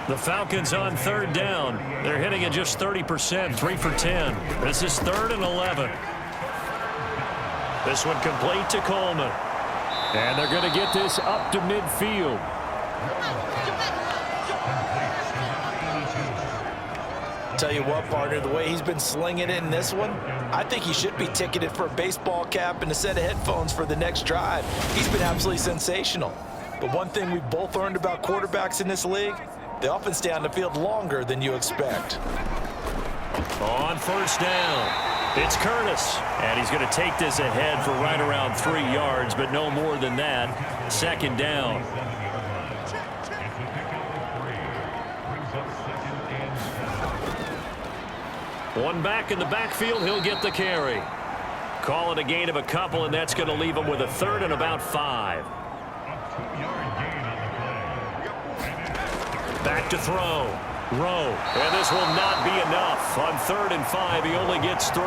The Falcons on third down. They're hitting at just 30%, 3 for 10. This is 3rd and 11. This one complete to Coleman. And they're going to get this up to midfield. Tell you what, partner, the way he's been slinging it in this one, I think he should be ticketed for a baseball cap and a set of headphones for the next drive. He's been absolutely sensational. But one thing we've both learned about quarterbacks in this league, they often stay on the field longer than you expect. On first down, it's Curtis. And he's going to take this ahead for right around 3 yards, but no more than that. 2nd down. One back in the backfield, he'll get the carry. Call it a gain of a couple, and that's going to leave him with a 3rd and about 5. Back to throw. Rowe. And this will not be enough. On 3rd and 5, he only gets 3.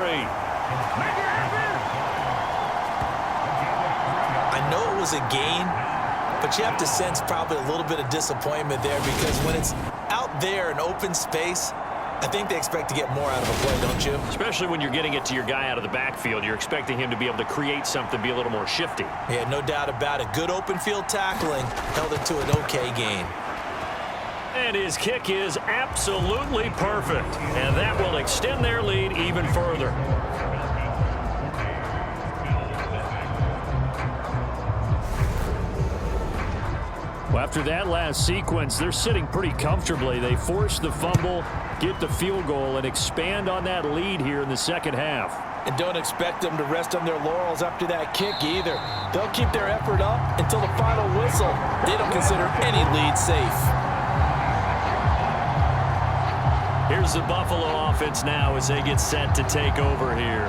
I know it was a gain, but you have to sense probably a little bit of disappointment there because when it's out there in open space, I think they expect to get more out of a play, don't you? Especially when you're getting it to your guy out of the backfield. You're expecting him to be able to create something, be a little more shifty. Yeah, no doubt about it. Good open field tackling held it to an okay gain. And his kick is absolutely perfect. And that will extend their lead even further. Well, after that last sequence, they're sitting pretty comfortably. They force the fumble, get the field goal, and expand on that lead here in the second half. And don't expect them to rest on their laurels after that kick either. They'll keep their effort up until the final whistle. They don't consider any lead safe. Here's the Buffalo offense now as they get set to take over here.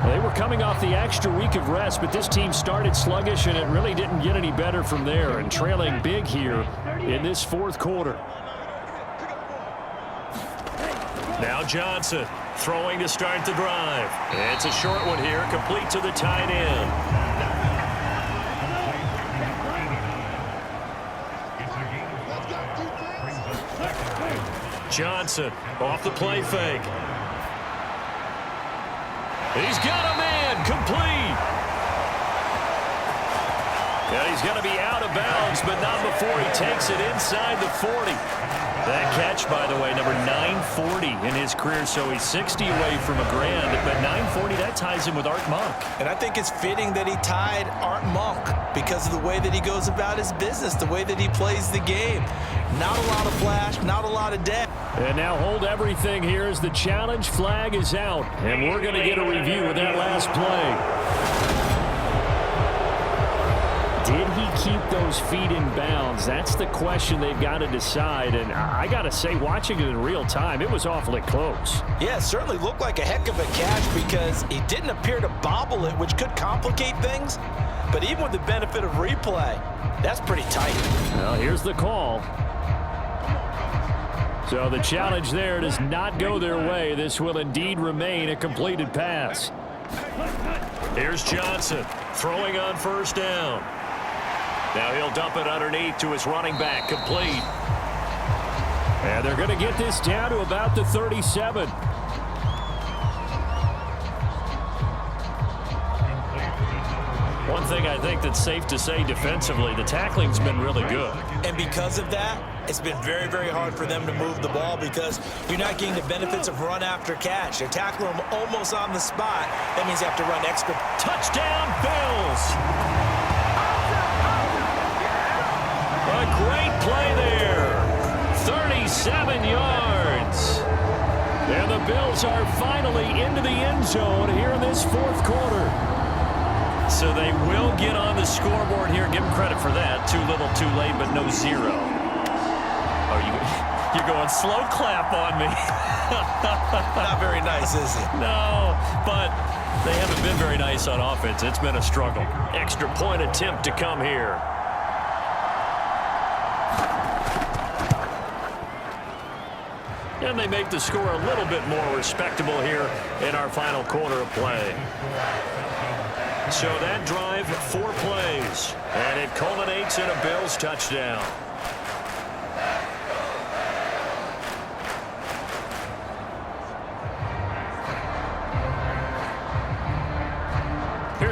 They were coming off the extra week of rest, but this team started sluggish, and it really didn't get any better from there, and trailing big here in this 4th quarter. Now Johnson throwing to start the drive. It's a short one here, complete to the tight end. Johnson off the play fake. He's got a man, complete. And he's going to be out of bounds, but not before he takes it inside the 40. That catch, by the way, number 940 in his career, so he's 60 away from a grand, but 940, that ties him with Art Monk. And I think it's fitting that he tied Art Monk because of the way that he goes about his business, the way that he plays the game. Not a lot of flash, not a lot of dash. And now hold everything here as the challenge flag is out. And we're going to get a review of that last play. Did he keep those feet in bounds? That's the question they've got to decide. And I got to say, watching it in real time, it was awfully close. Yeah, it certainly looked like a heck of a catch because he didn't appear to bobble it, which could complicate things. But even with the benefit of replay, that's pretty tight. Well, here's the call. So the challenge there does not go their way. This will indeed remain a completed pass. Here's Johnson throwing on first down. Now he'll dump it underneath to his running back, complete. And they're going to get this down to about the 37. One thing I think that's safe to say defensively, the tackling's been really good. And because of that, it's been very, very hard for them to move the ball because you're not getting the benefits of run after catch. They're tackling them almost on the spot. That means you have to run extra. Touchdown, Bills! A great play there. 37 yards. And the Bills are finally into the end zone here in this 4th quarter. So they will get on the scoreboard here. Give them credit for that. Too little, too late, but no 0. Oh, you're going slow clap on me. Not very nice, is it? No, but they haven't been very nice on offense. It's been a struggle. Extra point attempt to come here. And they make the score a little bit more respectable here in our final quarter of play. So that drive, 4 plays, and it culminates in a Bills touchdown.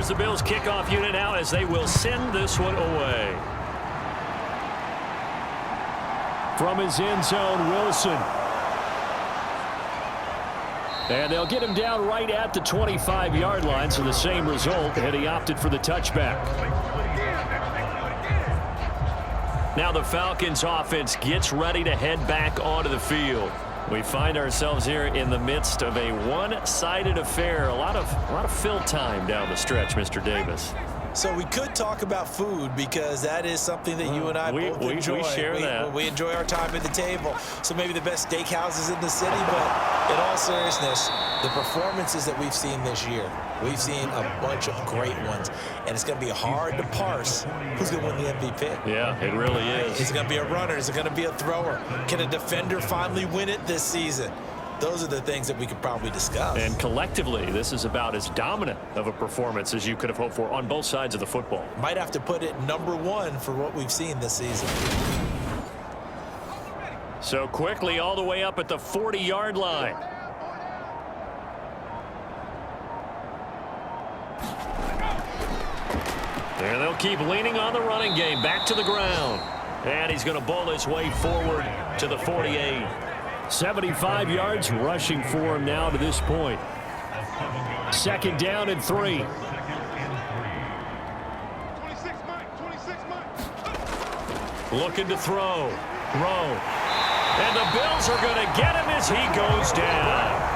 Here's the Bills kickoff unit now as they will send this one away. From his end zone, Wilson. And they'll get him down right at the 25-yard line, so the same result, and he opted for the touchback. Now the Falcons offense gets ready to head back onto the field. We find ourselves here in the midst of a one-sided affair. A lot of fill time down the stretch, Mr. Davis. So we could talk about food because that is something that you and I both enjoy. We share that. We enjoy our time at the table. So maybe the best steakhouses in the city, but in all seriousness, the performances that we've seen this year, we've seen a bunch of great ones, and it's going to be hard to parse who's going to win the MVP. Yeah, it really is. Is it going to be a runner? Is it going to be a thrower? Can a defender finally win it this season? Those are the things that we could probably discuss. And collectively, this is about as dominant of a performance as you could have hoped for on both sides of the football. Might have to put it #1 for what we've seen this season. So quickly all the way up at the 40-yard line. And they'll keep leaning on the running game. Back to the ground. And he's going to bowl his way forward to the 48. 75 yards rushing for him now to this point. 2nd down and 3. Looking to throw. And the Bills are going to get him as he goes down.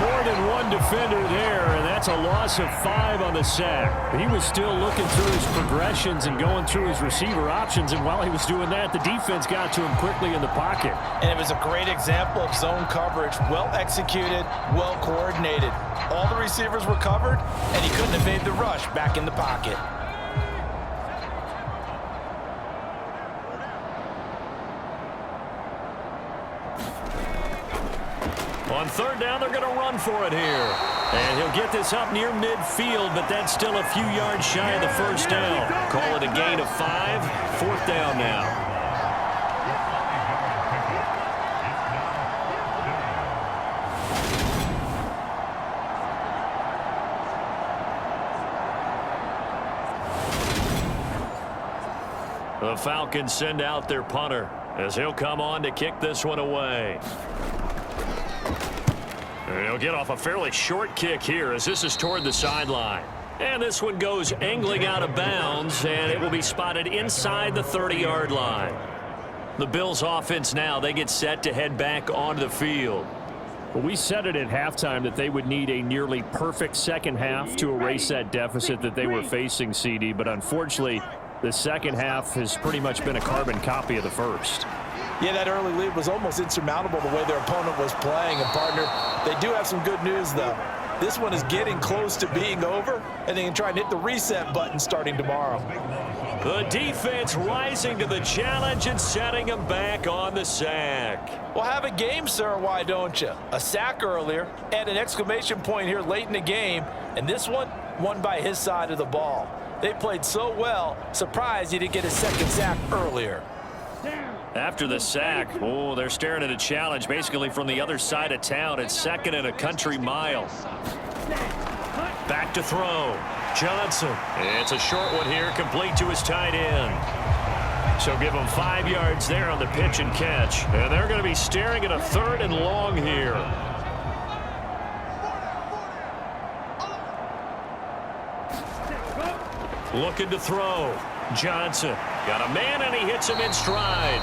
More than one defender there, and that's a loss of 5 on the sack. He was still looking through his progressions and going through his receiver options, and while he was doing that, the defense got to him quickly in the pocket. And it was a great example of zone coverage, well executed, well coordinated. All the receivers were covered, and he couldn't evade the rush back in the pocket. On 3rd down, they're going to run for it here. And he'll get this up near midfield, but that's still a few yards shy of the 1st down. Call it a gain of 5. 4th down now. The Falcons send out their punter as he'll come on to kick this one away. And he'll get off a fairly short kick here as this is toward the sideline. And this one goes angling out of bounds, and it will be spotted inside the 30-yard line. The Bills offense now, they get set to head back onto the field. Well, we said it at halftime that they would need a nearly perfect second half to erase that deficit that they were facing, CD, but unfortunately, the second half has pretty much been a carbon copy of the first. Yeah, that early lead was almost insurmountable the way their opponent was playing. And, partner, they do have some good news, though. This one is getting close to being over, and they can try and hit the reset button starting tomorrow. The defense rising to the challenge and setting them back on the sack. Well, have a game, sir, why don't you? A sack earlier and an exclamation point here late in the game, and this one won by his side of the ball. They played so well, surprised he didn't get a second sack earlier. After the sack, oh, they're staring at a challenge basically from the other side of town. It's 2nd and a country mile. Back to throw. Johnson. It's a short one here, complete to his tight end. So give them 5 yards there on the pitch and catch. And they're going to be staring at a 3rd and long here. Looking to throw. Johnson got a man, and he hits him in stride.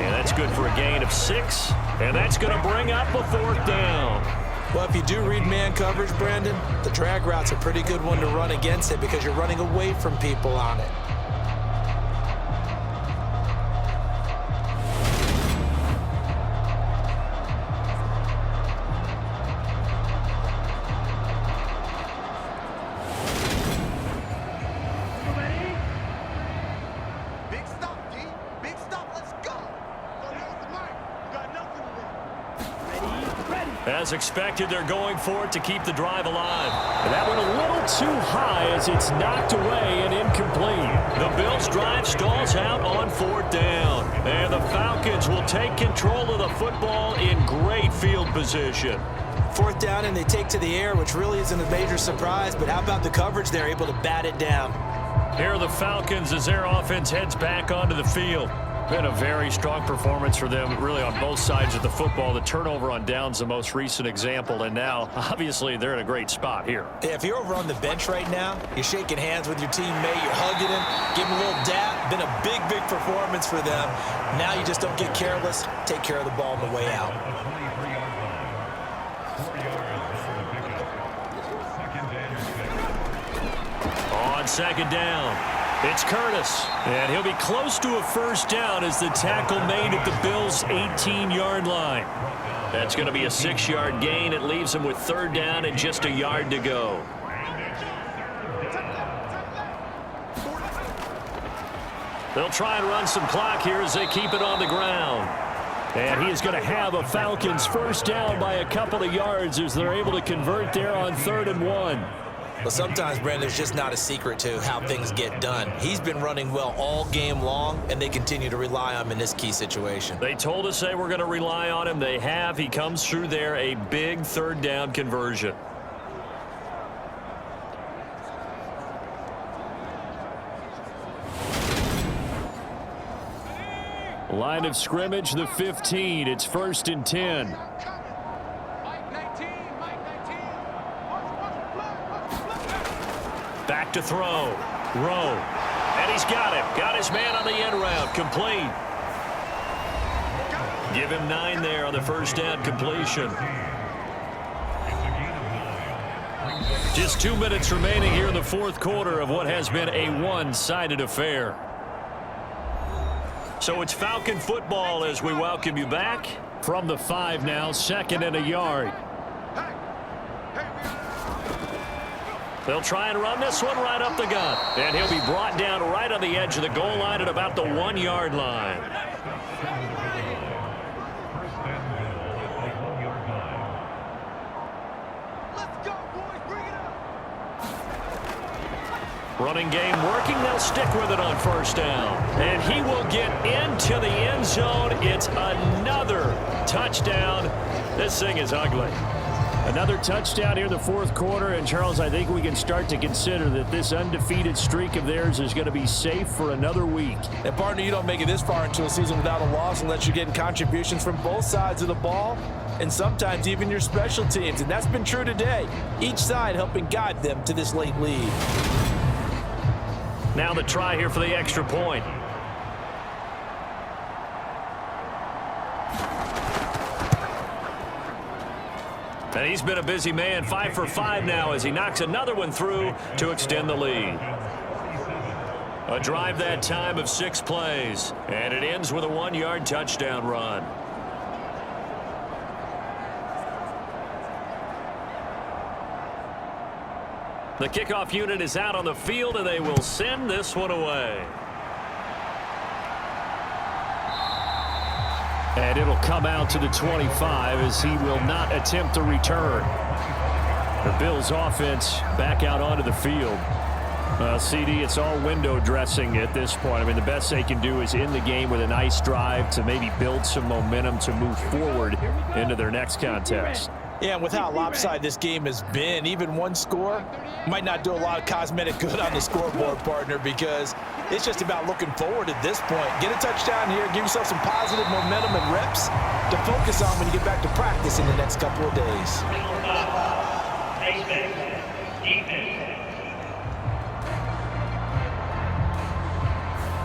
And that's good for a gain of 6. And that's going to bring up a 4th down. Well, if you do read man coverage, Brandon, the drag route's a pretty good one to run against it because you're running away from people on it. As expected, they're going for it to keep the drive alive. And that went a little too high as it's knocked away and incomplete. The Bills' drive stalls out on 4th down. And the Falcons will take control of the football in great field position. Fourth down, and they take to the air, which really isn't a major surprise, but how about the coverage there, able to bat it down? Here are the Falcons as their offense heads back onto the field. Been a very strong performance for them, really, on both sides of the football. The turnover on downs, the most recent example, and now, obviously, they're in a great spot here. Yeah, if you're over on the bench right now, you're shaking hands with your teammate, you're hugging him, giving him a little dap. Been a big, big performance for them. Now you just don't get careless. Take care of the ball on the way out. On second down, it's Curtis, and he'll be close to a first down as the tackle made at the Bills' 18-yard line. That's going to be a 6-yard gain. It leaves him with third down and just a yard to go. They'll try and run some clock here as they keep it on the ground. And he is going to have a Falcons first down by a couple of yards as they're able to convert there on 3rd and 1. Well, sometimes, Brandon, there's just not a secret to how things get done. He's been running well all game long, and they continue to rely on him in this key situation. They told us they were going to rely on him. They have. He comes through there, a big third down conversion. Line of scrimmage, the 15. It's 1st and 10. Back to throw. Rowe. And he's got him. Got his man on the end route. Complete. Give him 9 there on the first down completion. Just 2 minutes remaining here in the fourth quarter of what has been a one-sided affair. So it's Falcon football as we welcome you back. From the 5 now, 2nd and a yard. They'll try and run this one right up the gut. And he'll be brought down right on the edge of the goal line at about the 1-yard line. Running game working. They'll stick with it on first down. And he will get into the end zone. It's another touchdown. This thing is ugly. Another touchdown here in the fourth quarter. And, Charles, I think we can start to consider that this undefeated streak of theirs is going to be safe for another week. And, partner, you don't make it this far into a season without a loss unless you're getting contributions from both sides of the ball and sometimes even your special teams. And that's been true today. Each side helping guide them to this late lead. Now the try here for the extra point. And he's been a busy man, 5 for 5 now as he knocks another one through to extend the lead. A drive that time of 6 plays, and it ends with a 1-yard touchdown run. The kickoff unit is out on the field, and they will send this one away. And it'll come out to the 25 as he will not attempt to return. The Bills offense back out onto the field. CD, it's all window dressing at this point. I mean, the best they can do is end the game with a nice drive to maybe build some momentum to move forward into their next contest. Yeah, and with how lopsided this game has been, even one score might not do a lot of cosmetic good on the scoreboard, partner, because it's just about looking forward at this point. Get a touchdown here, give yourself some positive momentum and reps to focus on when you get back to practice in the next couple of days.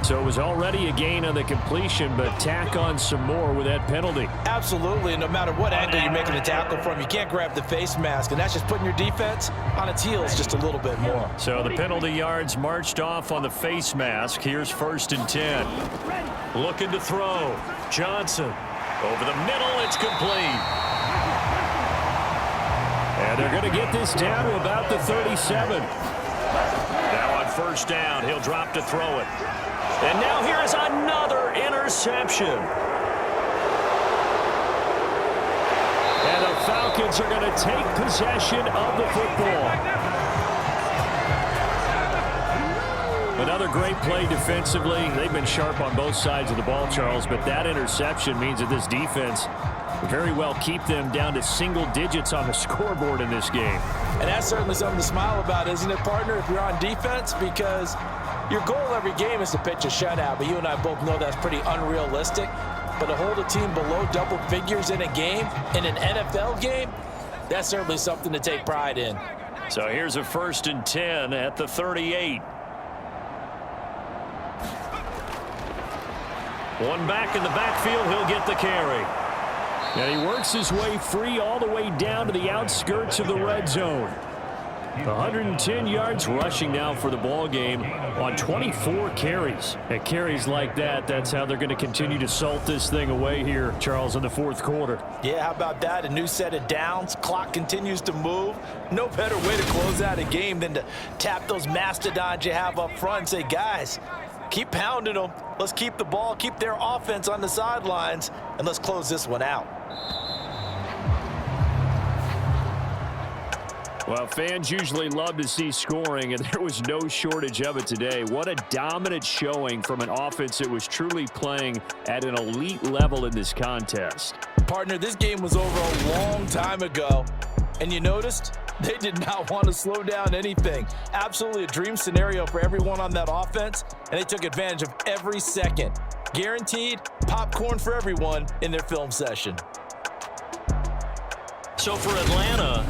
So it was already a gain on the completion, but tack on some more with that penalty. Absolutely. No matter what angle you're making a tackle from, you can't grab the face mask, and that's just putting your defense on its heels just a little bit more. So the penalty yards marched off on the face mask. Here's 1st and 10. Looking to throw. Johnson. Over the middle, it's complete. And they're going to get this down to about the 37. Now on first down, he'll drop to throw it. And now here is another interception. And the Falcons are going to take possession of the football. Another great play defensively. They've been sharp on both sides of the ball, Charles, but that interception means that this defense very well keep them down to single digits on the scoreboard in this game. And that's certainly something to smile about, isn't it, partner, if you're on defense? Because your goal every game is to pitch a shutout, but you and I both know that's pretty unrealistic. But to hold a team below double figures in a game, in an NFL game, that's certainly something to take pride in. So here's a 1st and 10 at the 38. One back in the backfield, he'll get the carry. And he works his way free all the way down to the outskirts of the red zone. 110 yards rushing now for the ball game on 24 carries. At carries like that, that's how they're going to continue to salt this thing away here, Charles, in the 4th quarter. Yeah, how about that? A new set of downs. Clock continues to move. No better way to close out a game than to tap those mastodons you have up front and say, guys, keep pounding them. Let's keep the ball, keep their offense on the sidelines, and let's close this one out. Well, fans usually love to see scoring, and there was no shortage of it today. What a dominant showing from an offense that was truly playing at an elite level in this contest. Partner, this game was over a long time ago, and you noticed they did not want to slow down anything. Absolutely a dream scenario for everyone on that offense, and they took advantage of every second. Guaranteed popcorn for everyone in their film session. So for Atlanta,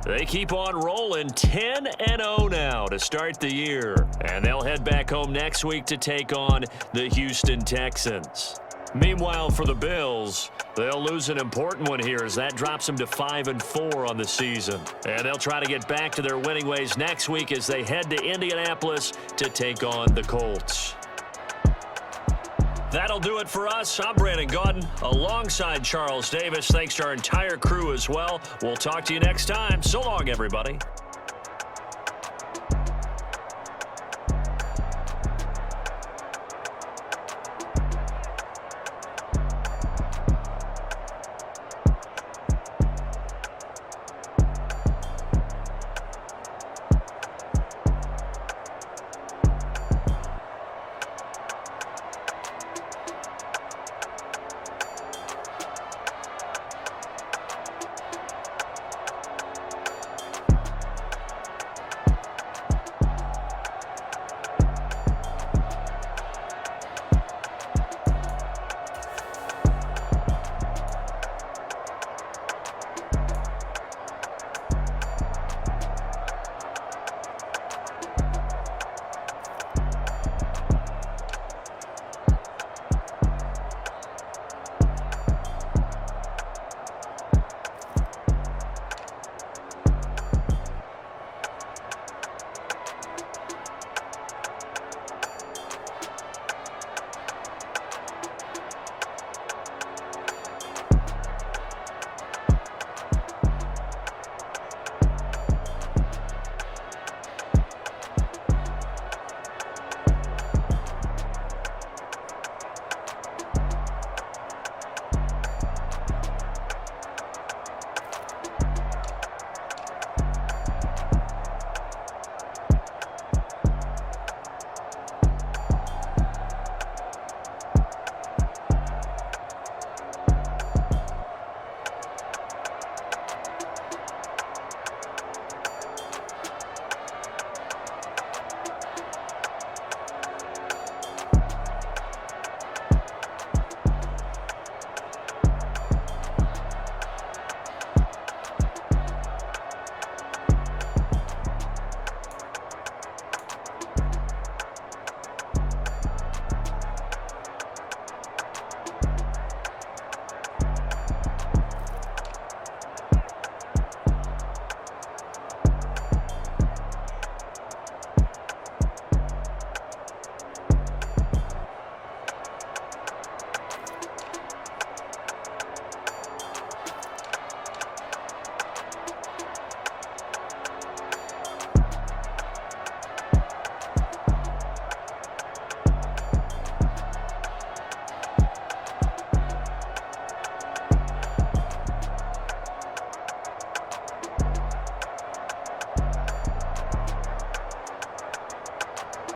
they keep on rolling 10-0 now to start the year. And they'll head back home next week to take on the Houston Texans. Meanwhile, for the Bills, they'll lose an important one here as that drops them to 5-4 on the season. And they'll try to get back to their winning ways next week as they head to Indianapolis to take on the Colts. That'll do it for us. I'm Brandon Gaudin alongside Charles Davis. Thanks to our entire crew as well. We'll talk to you next time. So long, everybody.